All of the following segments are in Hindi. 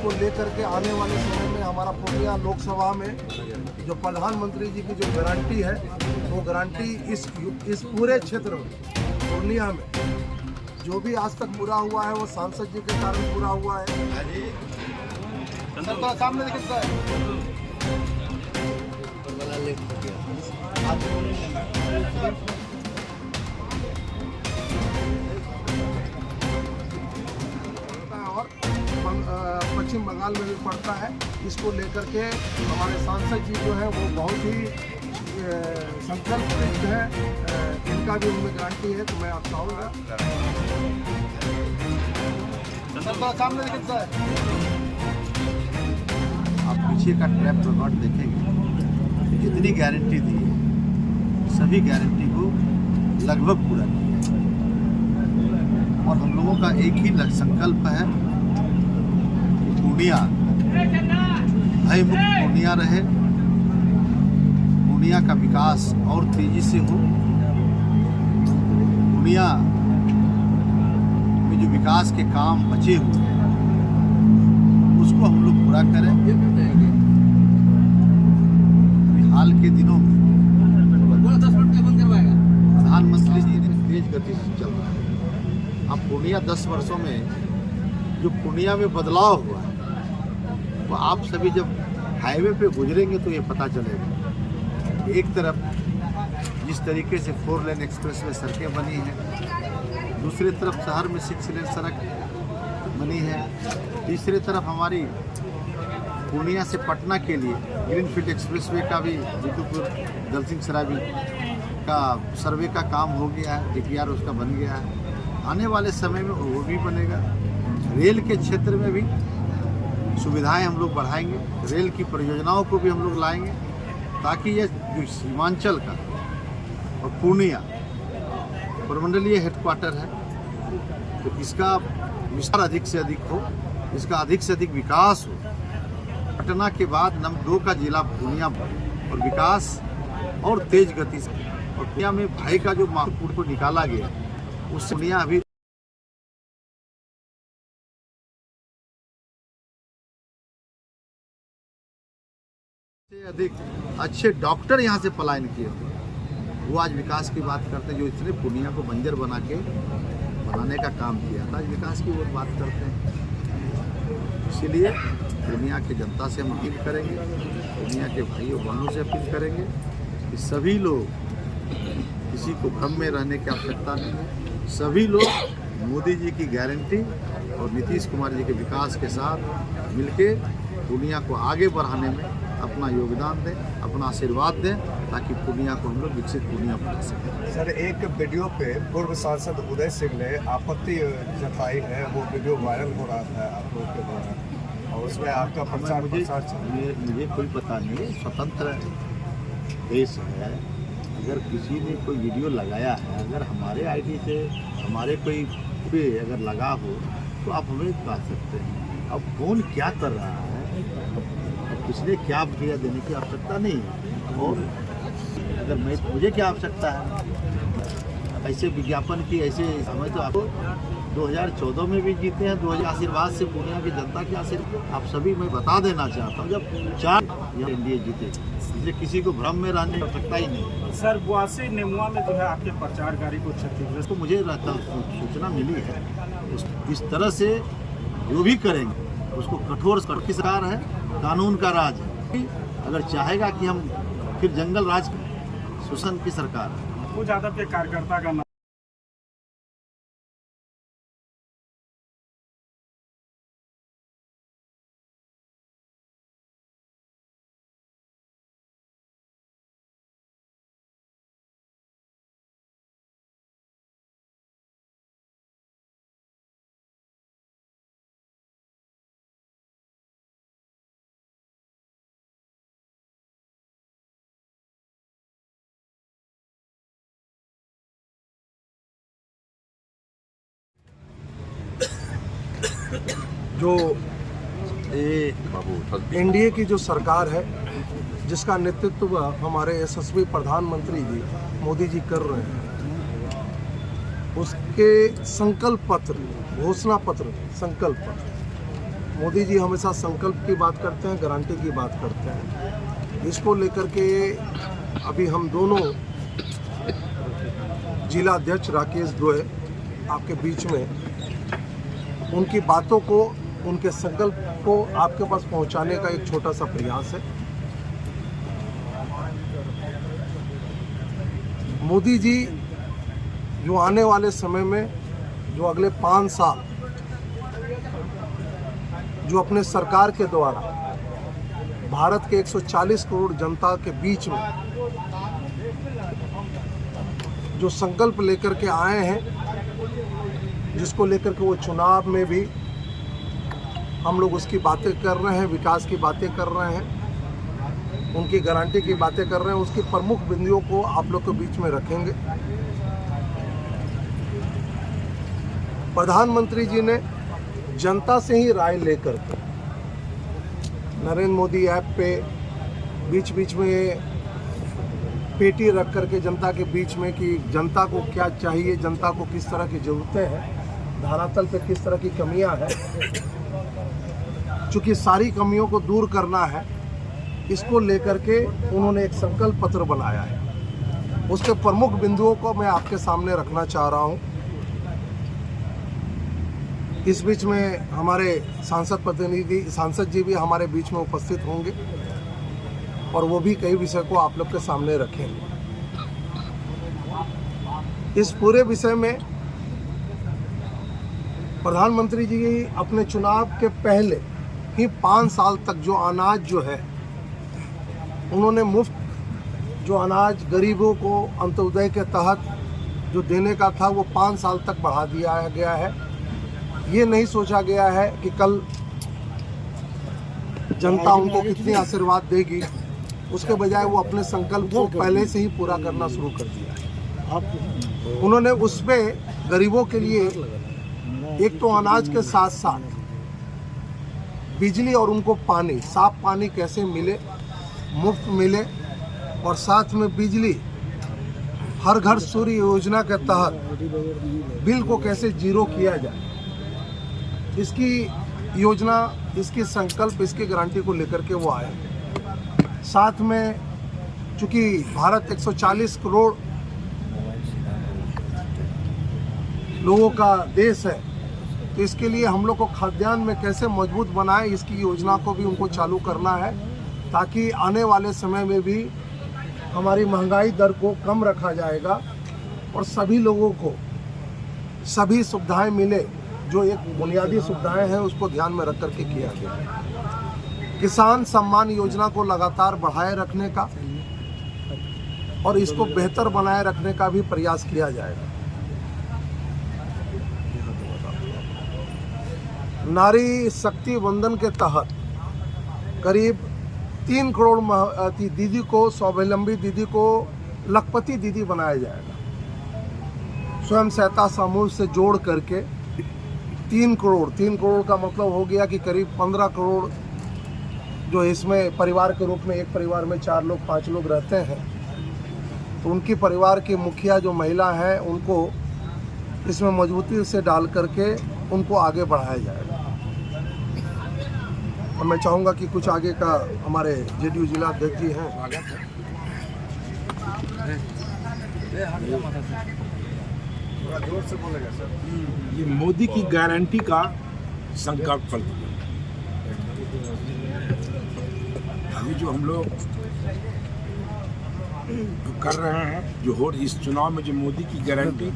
इसको लेकर के आने वाले समय में हमारा पूर्णिया लोकसभा में जो प्रधानमंत्री जी की जो गारंटी है, वो गारंटी इस पूरे क्षेत्र में पूर्णिया में जो भी आज तक पूरा हुआ है वो सांसद जी के कारण पूरा हुआ है। सामने और पश्चिम बंगाल में भी पड़ता है। इसको लेकर के हमारे सांसद जी जो है वो बहुत ही संकल्प है, इनका भी उनमें गारंटी है। तो मैं आप चाहूँगा सामने आप पीछे का ट्रैक रिकॉर्ड देखेंगे, जितनी गारंटी दी सभी गारंटी को लगभग पूरा किया और हम लोगों का एक ही संकल्प है कि पूर्णिया भय मुक्त पूर्णिया रहे, पूर्णिया का विकास और तेजी से हो, पूर्णिया में जो विकास के काम बचे हुए उसको हम लोग पूरा करें। हाल के दिनों में प्रधानमंत्री जी ने तेज गति से चल रहा है। अब पूर्णिया 10 वर्षों में जो पूर्णिया में बदलाव हुआ है वो आप सभी जब हाईवे पे गुजरेंगे तो ये पता चलेगा। एक तरफ जिस तरीके से 4 लेन एक्सप्रेस में सड़कें बनी हैं, दूसरी तरफ शहर में 6 लेन सड़क बनी है, तीसरी तरफ हमारी पूर्णिया से पटना के लिए ग्रीनफील्ड एक्सप्रेसवे का भी जीतूपुर दलसिंह सराय का सर्वे का काम हो गया है, DPR उसका बन गया है। आने वाले समय में वो भी बनेगा। रेल के क्षेत्र में भी सुविधाएं हम लोग बढ़ाएंगे, रेल की परियोजनाओं को भी हम लोग लाएंगे ताकि ये जो सीमांचल का और पूर्णिया प्रमंडलीय हेडक्वार्टर है तो इसका विस्तार अधिक से अधिक हो, इसका अधिक से अधिक विकास हो। पटना के बाद नंबर 2 का जिला पूर्णिया और विकास और तेज गति से, और पूर्णिया में भाई का जो महत्वपूर्ण को निकाला गया उस पूर्णिया अभी से अधिक अच्छे डॉक्टर यहाँ से पलायन किए वो आज विकास की बात करते हैं। जो इसने पूर्णिया को बंजर बनाने का काम किया था, आज विकास की वो बात करते हैं। इसीलिए पूर्णिया की जनता से हम अपील करेंगे, पूर्णिया के भाइयों बहनों से अपील करेंगे कि सभी लोग, किसी को भ्रम में रहने की आवश्यकता नहीं है। सभी लोग मोदी जी की गारंटी और नीतीश कुमार जी के विकास के साथ मिलके पूर्णिया को आगे बढ़ाने में अपना योगदान दें, अपना आशीर्वाद दें ताकि पूर्णिया को हम लोग विकसित पूर्णिया बना सकें। सर, एक वीडियो पे पूर्व सांसद उदय सिंह ने आपत्ति जताई है, वो वीडियो वायरल हो रहा था आप लोग के द्वारा और उसमें आपका प्रचार मुझे कोई पता नहीं। स्वतंत्र देश है, अगर किसी ने कोई वीडियो लगाया है, अगर हमारे आईडी से हमारे कोई पे अगर लगा हो तो आप हमें कह सकते हैं। अब कौन क्या कर रहा है, किसने क्या किया, देने की आवश्यकता नहीं है। और अगर मुझे क्या आवश्यकता है ऐसे विज्ञापन की, ऐसे हमें तो आपको 2014 में भी जीते हैं, 2000 आशीर्वाद से पूर्णिया की जनता के आशीर्वाद आप सभी मैं बता देना चाहता हूँ। जब 4 एनडीए जीते, इसलिए किसी को भ्रम में रहने की आवश्यकता ही नहीं। सर, बुआसी नेमुआ में जो है आपके प्रचार गाड़ी को क्षतिग्रस्त तो मुझे सूचना मिली है। इस तरह से जो भी करेंगे उसको कठोर सरकार है, कानून का राज है। अगर चाहेगा कि हम फिर जंगल राज शोषण की सरकार है। वो यादव के कार्यकर्ता का जो एनडीए की जो सरकार है, जिसका नेतृत्व हमारे यशस्वी प्रधानमंत्री जी मोदी जी कर रहे हैं, उसके संकल्प पत्र, घोषणा पत्र, संकल्प पत्र मोदी जी हमेशा संकल्प की बात करते हैं, गारंटी की बात करते हैं। इसको लेकर के अभी हम दोनों जिला अध्यक्ष राकेश गोयल आपके बीच में उनकी बातों को, उनके संकल्प को आपके पास पहुंचाने का एक छोटा सा प्रयास है। मोदी जी जो आने वाले समय में, जो अगले 5 साल जो अपने सरकार के द्वारा भारत के 140 करोड़ जनता के बीच में जो संकल्प लेकर के आए हैं, जिसको लेकर के वो चुनाव में भी हम लोग उसकी बातें कर रहे हैं, विकास की बातें कर रहे हैं, उनकी गारंटी की बातें कर रहे हैं, उसकी प्रमुख बिंदुओं को आप लोग के बीच में रखेंगे। प्रधानमंत्री जी ने जनता से ही राय लेकर के नरेंद्र मोदी ऐप पे बीच बीच में पेटी रख करके जनता के बीच में कि जनता को क्या चाहिए, जनता को किस तरह की ज़रूरतें हैं, धरातल पे किस तरह की कमियां हैं, चूँकि सारी कमियों को दूर करना है, इसको लेकर के उन्होंने एक संकल्प पत्र बनाया है। उसके प्रमुख बिंदुओं को मैं आपके सामने रखना चाह रहा हूँ। इस बीच में हमारे सांसद जी भी हमारे बीच में उपस्थित होंगे और वो भी कई विषय को आप लोग के सामने रखेंगे। इस पूरे विषय में प्रधानमंत्री जी अपने चुनाव के पहले ही 5 साल तक जो अनाज जो है, उन्होंने मुफ्त जो अनाज गरीबों को अंत्योदय के तहत जो देने का था वो 5 साल तक बढ़ा दिया गया है। ये नहीं सोचा गया है कि कल जनता उनको कितनी आशीर्वाद देगी, उसके बजाय वो अपने संकल्प को पहले से ही पूरा करना शुरू कर दिया है। उन्होंने उस पे गरीबों के लिए एक तो अनाज के साथ साथ बिजली और उनको पानी, साफ पानी कैसे मिले, मुफ्त मिले, और साथ में बिजली हर घर सूर्य योजना के तहत बिल को कैसे जीरो किया जाए, इसकी योजना, इसकी संकल्प, इसकी गारंटी को लेकर के वो आए। साथ में चूँकि भारत 140 करोड़ लोगों का देश है, तो इसके लिए हम लोग को खाद्यान्न में कैसे मजबूत बनाए, इसकी योजना को भी उनको चालू करना है, ताकि आने वाले समय में भी हमारी महंगाई दर को कम रखा जाएगा और सभी लोगों को सभी सुविधाएं मिले, जो एक बुनियादी सुविधाएं हैं उसको ध्यान में रख करके किया गया। किसान सम्मान योजना को लगातार बढ़ाए रखने का और इसको बेहतर बनाए रखने का भी प्रयास किया जाएगा। नारी शक्ति वंदन के तहत करीब 3 करोड़ दीदी को, स्वावलंबी दीदी को लखपति दीदी बनाया जाएगा। स्वयं सहायता समूह से जोड़ करके 3 करोड़ का मतलब हो गया कि करीब 15 करोड़ जो इसमें परिवार के रूप में, एक परिवार में 4 लोग 5 लोग रहते हैं, तो उनकी परिवार की मुखिया जो महिला है उनको इसमें मजबूती से डाल करके उनको आगे बढ़ाया जाएगा। और मैं चाहूँगा कि कुछ आगे का हमारे जेडीयू जिला अध्यक्ष जी हैं, थोड़ा जोर से बोलेगा सर। ये मोदी की गारंटी का संकल्प पत्र, अभी जो हम लोग कर रहे हैं, जो हो इस चुनाव में जो मोदी की गारंटी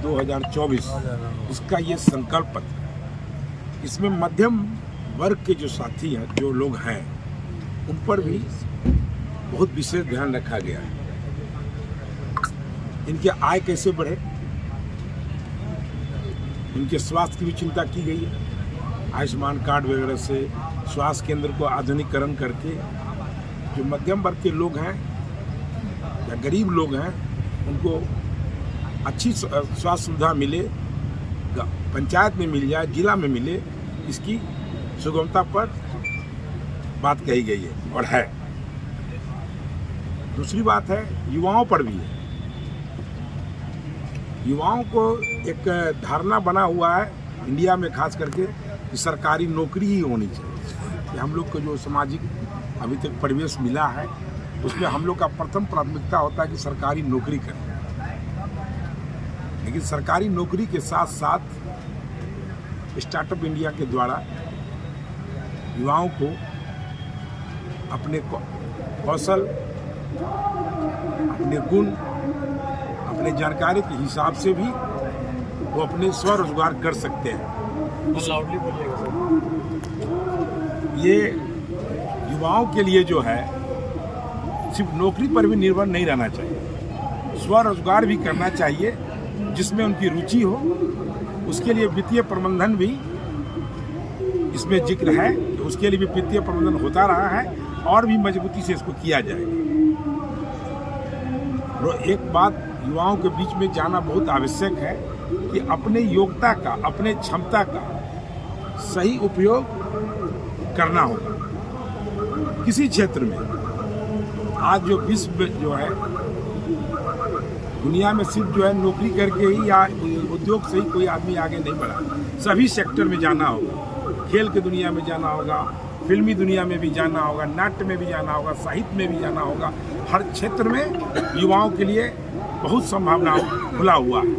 2024, इसका ये संकल्प पत्र, इसमें मध्यम वर्ग के जो साथी हैं, जो लोग हैं, उन पर भी बहुत विशेष ध्यान रखा गया है। इनकी आय कैसे बढ़े, इनके स्वास्थ्य की भी चिंता की गई है। आयुष्मान कार्ड वगैरह से स्वास्थ्य केंद्र को आधुनिकीकरण करके जो मध्यम वर्ग के लोग हैं या गरीब लोग हैं, उनको अच्छी स्वास्थ्य सुविधा मिले, पंचायत में मिल जाए, जिला में मिले, इसकी सुगमता पर बात कही गई है और है। दूसरी बात है, युवाओं पर भी है। युवाओं को एक धारणा बना हुआ है इंडिया में, खास करके कि सरकारी नौकरी ही होनी चाहिए। कि हम लोग को जो सामाजिक अभी तक परिवेश मिला है उसमें हम लोग का प्रथम प्राथमिकता होता है कि सरकारी नौकरी करें। लेकिन सरकारी नौकरी के साथ साथ स्टार्टअप इंडिया के द्वारा युवाओं को अपने कौशल, अपने गुण, अपने जानकारी के हिसाब से भी वो अपने स्वरोजगार कर सकते हैं। ये युवाओं के लिए जो है सिर्फ नौकरी पर भी निर्भर नहीं रहना चाहिए, स्वरोजगार भी करना चाहिए जिसमें उनकी रुचि हो। उसके लिए वित्तीय प्रबंधन भी इसमें जिक्र है कि उसके लिए भी वित्तीय प्रबंधन होता रहा है और भी मजबूती से इसको किया जाएगा। और एक बात युवाओं के बीच में जाना बहुत आवश्यक है कि अपने योग्यता का, अपने क्षमता का सही उपयोग करना होगा। किसी क्षेत्र में आज जो विश्व जो है दुनिया में सिर्फ जो है नौकरी करके ही या उद्योग से ही कोई आदमी आगे नहीं बढ़ा। सभी सेक्टर में जाना होगा, खेल की दुनिया में जाना होगा, फिल्मी दुनिया में भी जाना होगा, नाट्य में भी जाना होगा, साहित्य में भी जाना होगा। हर क्षेत्र में युवाओं के लिए बहुत संभावना खुला हुआ है,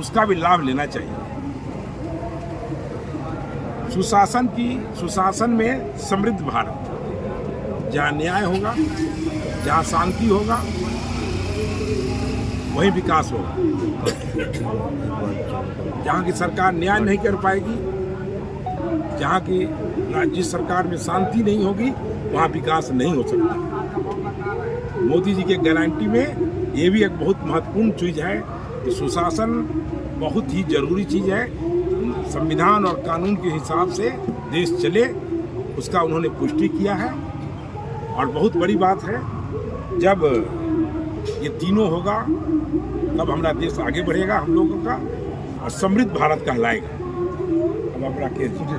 उसका भी लाभ लेना चाहिए। सुशासन में समृद्ध भारत, जहाँ न्याय होगा, जहाँ शांति होगा, वहीं विकास होगा। जहाँ की सरकार न्याय नहीं कर पाएगी, जहाँ की राज्य सरकार में शांति नहीं होगी, वहाँ विकास नहीं हो सकता। मोदी जी के गारंटी में ये भी एक बहुत महत्वपूर्ण चीज़ है कि सुशासन बहुत ही जरूरी चीज़ है। संविधान और कानून के हिसाब से देश चले, उसका उन्होंने पुष्टि किया है। और बहुत बड़ी बात है, जब ये तीनों होगा तब हमारा देश आगे बढ़ेगा, हम लोगों का, और समृद्ध भारत कहलाएगा। अब आप राकेश जी।